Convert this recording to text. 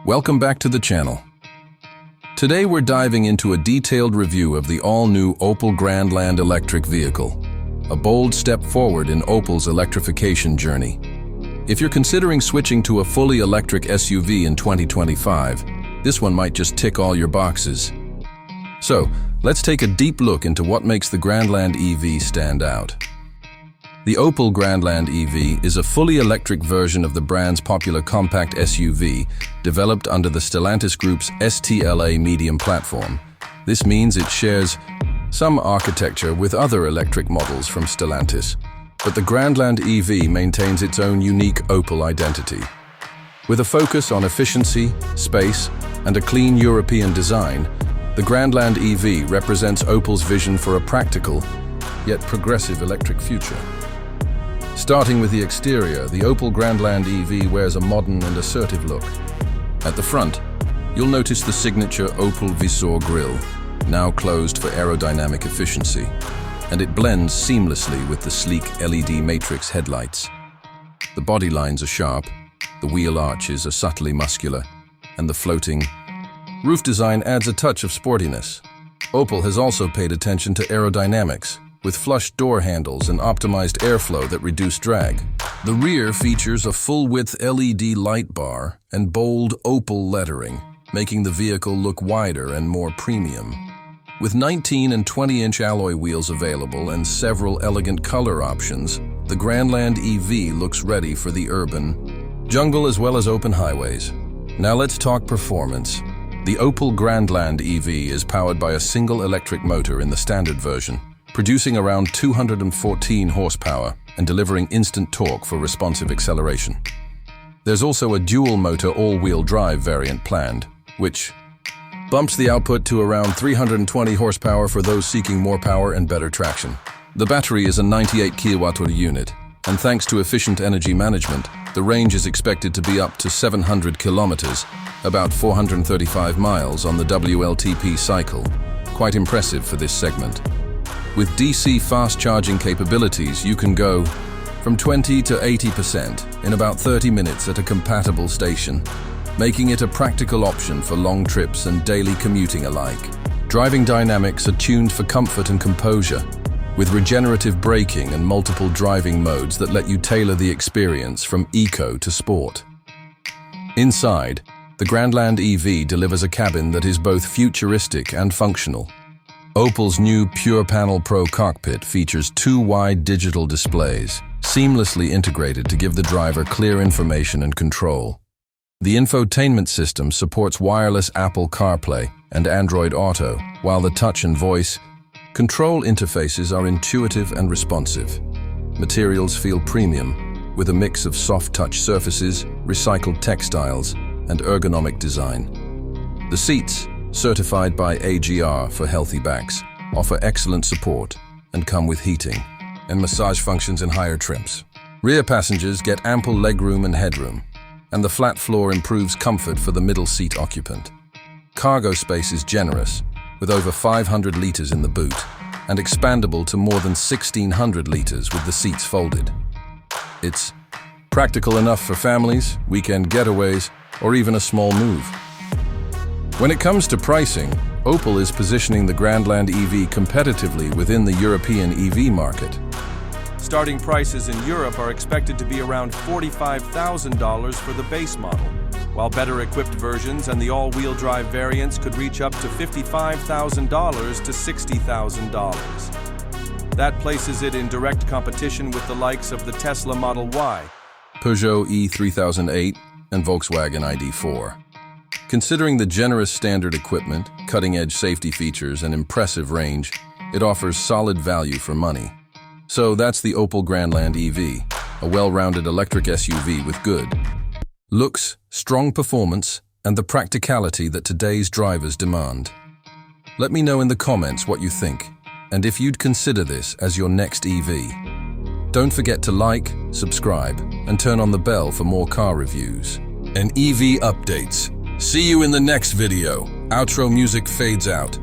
Welcome back to the channel. Today we're diving into a detailed review of the all-new Opel Grandland electric vehicle, a bold step forward in Opel's electrification journey. If you're considering switching to a fully electric SUV in 2025, this one might just tick all your boxes. So, let's take a deep look into what makes the Grandland EV stand out. The Opel Grandland EV is a fully electric version of the brand's popular compact SUV, developed under the Stellantis Group's STLA medium platform. This means it shares some architecture with other electric models from Stellantis, but the Grandland EV maintains its own unique Opel identity. With a focus on efficiency, space, and a clean European design, the Grandland EV represents Opel's vision for a practical, yet progressive electric future. Starting with the exterior, the Opel Grandland EV wears a modern and assertive look. At the front, you'll notice the signature Opel Visor grille, now closed for aerodynamic efficiency, and it blends seamlessly with the sleek LED matrix headlights. The body lines are sharp, the wheel arches are subtly muscular, and the floating roof design adds a touch of sportiness. Opel has also paid attention to aerodynamics, with flush door handles and optimized airflow that reduce drag. The rear features a full-width LED light bar and bold Opel lettering, making the vehicle look wider and more premium. With 19 and 20-inch alloy wheels available and several elegant color options, the Grandland EV looks ready for the urban jungle as well as open highways. Now let's talk performance. The Opel Grandland EV is powered by a single electric motor in the standard version, producing around 214 horsepower and delivering instant torque for responsive acceleration. There's also a dual-motor all-wheel drive variant planned, which bumps the output to around 320 horsepower for those seeking more power and better traction. The battery is a 98 kWh unit, and thanks to efficient energy management, the range is expected to be up to 700 kilometers, about 435 miles on the WLTP cycle. Quite impressive for this segment. With DC fast charging capabilities, you can go from 20 to 80% in about 30 minutes at a compatible station, making it a practical option for long trips and daily commuting alike. Driving dynamics are tuned for comfort and composure, with regenerative braking and multiple driving modes that let you tailor the experience from eco to sport. Inside, the Grandland EV delivers a cabin that is both futuristic and functional. Opel's new Pure Panel Pro cockpit features two wide digital displays, seamlessly integrated to give the driver clear information and control. The infotainment system supports wireless Apple CarPlay and Android Auto, while the touch and voice control interfaces are intuitive and responsive. Materials feel premium, with a mix of soft-touch surfaces, recycled textiles, and ergonomic design. The seats, certified by AGR for healthy backs, offer excellent support and come with heating and massage functions in higher trims. Rear passengers get ample legroom and headroom, and the flat floor improves comfort for the middle seat occupant. Cargo space is generous, with over 500 liters in the boot, and expandable to more than 1,600 liters with the seats folded. It's practical enough for families, weekend getaways, or even a small move. When it comes to pricing, Opel is positioning the Grandland EV competitively within the European EV market. Starting prices in Europe are expected to be around $45,000 for the base model, while better equipped versions and the all-wheel drive variants could reach up to $55,000 to $60,000. That places it in direct competition with the likes of the Tesla Model Y, Peugeot E3008, and Volkswagen ID.4. Considering the generous standard equipment, cutting-edge safety features, and impressive range, it offers solid value for money. So that's the Opel Grandland EV, a well-rounded electric SUV with good looks, strong performance, and the practicality that today's drivers demand. Let me know in the comments what you think, and if you'd consider this as your next EV. Don't forget to like, subscribe, and turn on the bell for more car reviews and EV updates. See you in the next video. Outro music fades out.